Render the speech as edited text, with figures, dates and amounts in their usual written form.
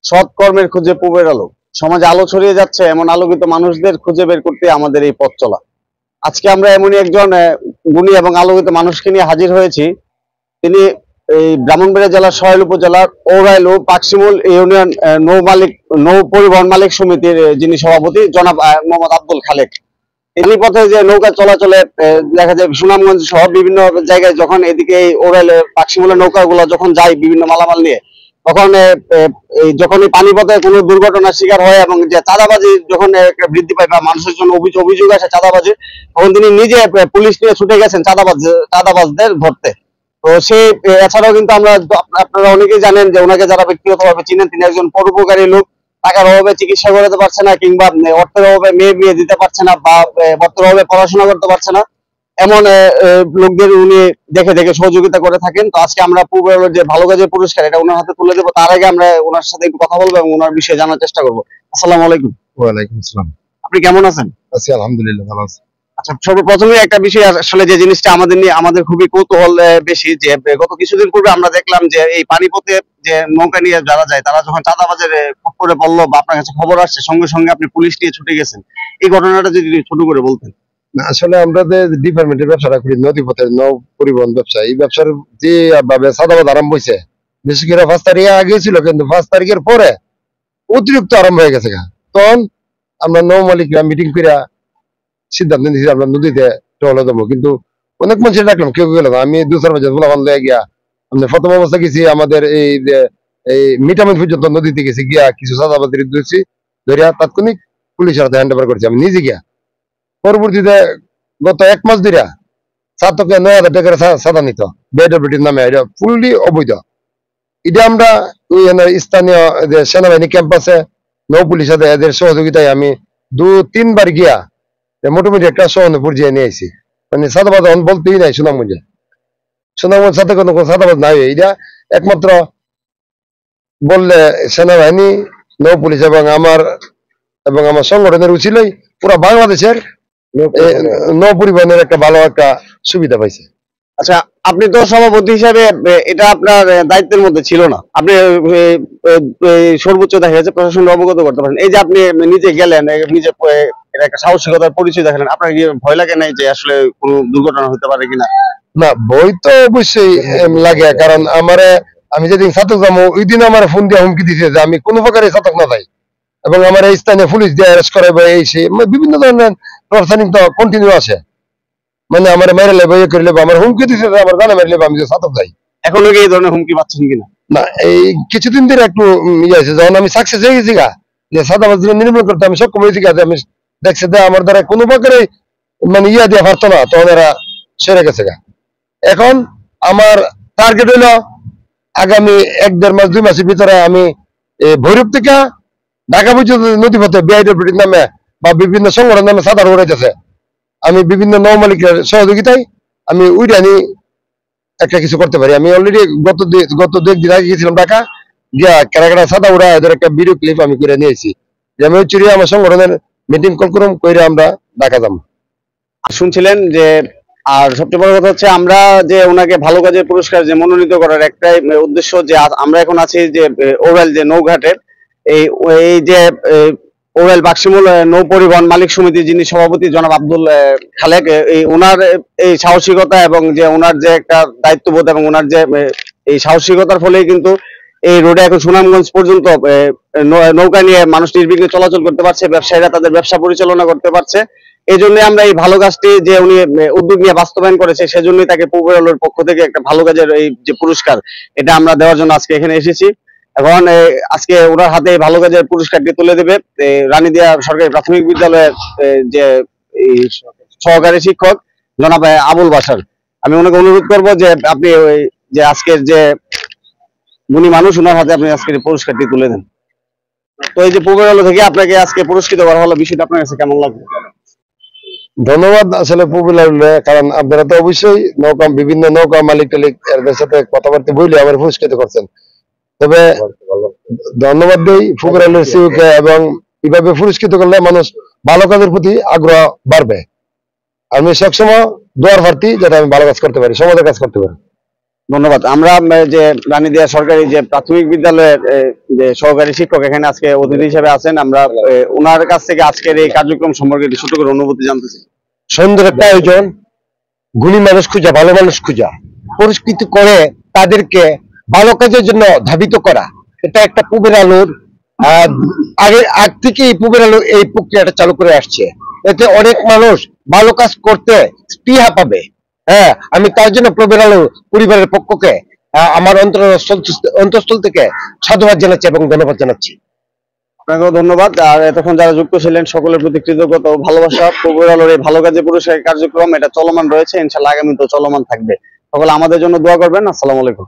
সৎ কর্মের খুঁজে পূবের আলো। সমাজে আলো ছড়িয়ে যাচ্ছে এমন আলোকিত মানুষদের খুঁজে বের করতে আমাদের এই পথ চলা। আজকে আমরা এমনই একজন গুণী এবং আলোকিত মানুষকে নিয়ে হাজির হয়েছি। তিনি এই ব্রাহ্মণবাড়িয়া জেলার সরাইল উপজেলার ঔরাইল ও পাকশিমুল ইউনিয়ন নৌ পরিবহন মালিক সমিতির যিনি সভাপতি জনাব মোহাম্মদ আব্দুল খালেক। এই পথে যে নৌকা চলাচলে দেখা যায় সুনামগঞ্জ সহ বিভিন্ন জায়গায় যখন এদিকে এই ঔরাইল পাকশিমুলের নৌকাগুলো যখন যায় বিভিন্ন মালামাল নিয়ে, তখন যখন এই পানিপথে কোনো দুর্ঘটনার শিকার হয় এবং যে চাঁদাবাজি যখন বৃদ্ধি পায় বা মানুষের জন্য অভিযোগ আসে চাঁদাবাজি, তখন তিনি নিজে পুলিশ নিয়ে ছুটে গেছেন চাঁদাবাজদের ধরতে। তো সে এছাড়াও কিন্তু আপনারা অনেকেই জানেন যে ওনাকে যারা ব্যক্তিগতভাবে চিনেন, তিনি একজন পরোপকারী লোক। টাকার অভাবে চিকিৎসা করাতে পারছে না, কিংবা অর্থের অভাবে মেয়ে বিয়ে দিতে পারছে না, বা অর্থের অভাবে পড়াশোনা করতে পারছে না, এমন লোকদের উনি দেখে দেখে সহযোগিতা করে থাকেন। তো আজকে আমরা পূবের যে ভালো কাজের পুরস্কার এটা ওনার হাতে তুলে দেবো। তার আগে আমরা ওনার সাথে একটু কথা বলবো এবং ওনার বিষয়ে জানার চেষ্টা করবো। আসসালামু আলাইকুম। ওয়ালাইকুম আসসালাম। আপনি কেমন আছেন? আছি আলহামদুলিল্লাহ, ভালো আছি। আচ্ছা, সর্বপ্রথমে একটা বিষয়, আসলে যে জিনিসটা আমাদের খুবই কৌতূহল বেশি, যে গত কিছুদিন পূর্বে আমরা দেখলাম যে এই পানিপথে যে নৌকা নিয়ে যারা যায় তারা যখন চাঁদাবাজের খপ্পরে পড়লো বা আপনার কাছে খবর আসছে, সঙ্গে সঙ্গে আপনি পুলিশ নিয়ে ছুটে গেছেন। এই ঘটনাটা যদি ছোট করে বলতেন। আসলে আমরা যে ডিপার্টমেন্টের ব্যবসাটা করি, নদীপথের নৌ পরিবহন ব্যবসা, এই ব্যবসার যে ভাবে চাঁদাবাজ আরম্ভ হয়েছে, বিশেষ করে 5 তারিখে আগে ছিল, কিন্তু 5 তারিখের পরে অতিরিক্ত আরম্ভ হয়ে গেছে। তখন আমরা নৌ মালিকরা মিটিং করে সিদ্ধান্ত নিয়েছি আমরা নদীতে টহলে দেবো, কিন্তু অনেক মানুষের ডাকলাম, কেউ গেল না। আমি 2-4 বছর বলাবান লয়ে গিয়া আমরা প্রথম অবস্থা গেছি আমাদের এই মিটামিন পর্যন্ত নদীতে গেছি, গিয়া কিছু চাঁদাবাজি ধরছি, ধরিয়া তাৎক্ষণিক পুলিশের হাতে হ্যান্ড ওভার করছি আমি নিজে গিয়া। পরবর্তীতে গত 1 মাস ধরে ছাত্রকে 9,000 টাকার চাঁদা নিত বেডব্লিউটির নামে, এটা ফুললি অবৈধ। এটা আমরা স্থানীয় যে সেনাবাহিনী ক্যাম্প আছে, নৌ পুলিশ আছে, এদের সহযোগিতায় আমি 2-3 বার গিয়া মোটামুটি একটা সহানুভূতি পর্যায়ে নিয়ে আসি। মানে চাঁদাবাজ বলতেই নাই সুনামগঞ্জ সাথে কোনো চাঁদাবাজ নাই। এটা একমাত্র বললে সেনাবাহিনী, নৌ পুলিশ এবং আমার সংগঠনের উচিলেই পুরো বাংলাদেশের নৌ পরিবহনের একটা ভালো একটা সুবিধা পাইছে। আচ্ছা, আপনি তো সভাপতি হিসাবে এটা আপনার দায়িত্বের মধ্যে ছিল না, আপনি সর্বোচ্চ দেখা যাচ্ছে প্রশাসনকে অবগত করতে পারেন। এই যে আপনি নিজে গেলেন, নিজে একটা সাহসিকতার পরিচয় দেখালেন, আপনার কি ভয় লাগে নাই যে আসলে কোনো দুর্ঘটনা হতে পারে কিনা? না, ভয় তো অবশ্যই লাগে, কারণ আমি যেদিন ছাতক যাবো ওই দিন আমার ফোন দিয়ে হুমকি দিছে যে আমি কোনো প্রকারে ছাতক না যাই, এবং আমার এই স্থানীয় পুলিশ দিয়ে অ্যারেস্ট করাবে, এই সে বিভিন্ন ধরনের প্রশাসনিক তো কন্টিনিউ আছে। মানে আমার মেরে লেবে করে লেবে, আমার হুমকি দিছে যে আমার গানে মেরে লেবে আমি যে ছাতক যাই। এখন এই ধরনের হুমকি পাচ্ছেন কিনা? না, এই কিছুদিন ধরে একটু ইয়ে আছে, যখন আমি সাকসেস হয়ে গেছি গা, যে চাঁদাবাজ নির্মূল করতে আমি সক্ষম হয়েছি গা, আমি দেখছি যে আমার দ্বারা কোনো প্রকারে মানে ইয়া দিয়ে পারতো না, তখন এরা সেরে গেছে গা। এখন আমার টার্গেট হইলো আগামী 1-1.5 মাস 2 মাসের ভিতরে আমি ভৈরব থেকে ঢাকা পর্যন্ত নদীপথে বিআইডব্লিউটির নামে বা বিভিন্ন সংগঠনের নামে চাঁদা উড়াইতেছে, আমি বিভিন্ন নৌ মালিকের সহযোগিতায় আমি উইডানি একটা কিছু করতে পারি। আমি অলরেডি গত 2 দিন আগে গেছিলাম ঢাকা, গিয়া কেনাকাটা চাঁদা উড়া এদের একটা ভিডিও ক্লিপ আমি করে নিয়েছি, যে আমি চুরি আমার সংগঠনের মিটিং কল করুম করে আমরা ঢাকা যাবো। শুনছিলেন যে, আর সবচেয়ে বড় কথা হচ্ছে আমরা যে ওনাকে ভালো কাজের পুরস্কার যে মনোনীত করার একটাই উদ্দেশ্য, যে আমরা এখন আছি যে ঔরাইল যে নৌঘাটের এই যে ঔরাইল পাকশিমুল নৌ পরিবহন মালিক সমিতি যিনি সভাপতি জনাব আব্দুল খালেক, এই ওনার এই সাহসিকতা এবং যে ওনার যে একটা দায়িত্ববোধ এবং ওনার যে এই সাহসিকতার ফলেই কিন্তু এই রোডে এখন সুনামগঞ্জ পর্যন্ত নৌকা নিয়ে মানুষ নির্বিঘ্নে চলাচল করতে পারছে, ব্যবসায়ীরা তাদের ব্যবসা পরিচালনা করতে পারছে। এই জন্য আমরা এই ভালো কাজটি যে উনি উদ্যোগ নিয়ে বাস্তবায়ন করেছে, সেজন্যই তাকে পূবের আলোর পক্ষ থেকে একটা ভালো কাজের এই যে পুরস্কার এটা আমরা দেওয়ার জন্য আজকে এখানে এসেছি। এখন আজকে ওনার হাতে ভালো কাজের পুরস্কারটি তুলে দেবে রানীদিয়া সরকারি প্রাথমিক বিদ্যালয়ের যে সহকারী শিক্ষক জনাব আবুল বাশার। আমি ওনাকে অনুরোধ করবো যে আপনি ওই যে আজকের যে গুণী মানুষ, ওনার হাতে আপনি আজকের পুরস্কারটি তুলে দেন। তো এই যে পূবের আলো থেকে আপনাকে আজকে পুরস্কৃত করা হলো, বিষয়টা আপনার কাছে কেমন লাগবে? ধন্যবাদ আসলে পপুলার, কারণ আপনারা তো অবশ্যই বিভিন্ন নৌকা মালিক টালিক এদের সাথে কথাবার্তা বলে আমার পুরস্কৃত করছেন। তবে ধন্যবাদ দিই পপুলার সিউকে, এবং এইভাবে পুরস্কৃত করলে মানুষ ভালো কাজের প্রতি আগ্রহ বাড়বে। আমি সবসময় দোয়ার প্রার্থী যাতে আমি ভালো কাজ করতে পারি, সমাজের কাজ করতে পারি। ধন্যবাদ। আমরা যে রানীদিয়া সরকারি যে প্রাথমিক বিদ্যালয়ের যে সহকারী শিক্ষক এখানে আজকে অতিথি হিসেবে আছেন, আমরা ওনার কাছ থেকে আজকের এই কার্যক্রম সম্পর্কে একটু ছোট করে অনুভূতি জানতে চাই। সুন্দর একটা আয়োজন, গুণী মানুষ খুঁজা, ভালো মানুষ খুঁজা, পুরস্কৃত করে তাদেরকে ভালো কাজের জন্য ধাবিত করা, এটা একটা পূবের আলোর আগ থেকে পূবের আলো এই প্রক্রিয়াটা চালু করে আসছে। এতে অনেক মানুষ ভালো কাজ করতে স্পৃহা পাবে। হ্যাঁ, আমি তার জন্য পূবের আলো পরিবারের পক্ষকে আমার অন্তঃস্থল থেকে সাধুবাদ জানাচ্ছি এবং ধন্যবাদ জানাচ্ছি। আপনাকেও ধন্যবাদ। আর এতক্ষণ যারা যুক্ত ছিলেন সকলের প্রতি কৃতজ্ঞতা ও ভালোবাসা। পূবের আলোর এই ভালো কাজে পুরস্কার কার্যক্রম এটা চলমান রয়েছে, ইনশাআল্লাহ আগামীতেও চলমান থাকবে। সকলে আমাদের জন্য দোয়া করবেন। আসসালামু আলাইকুম।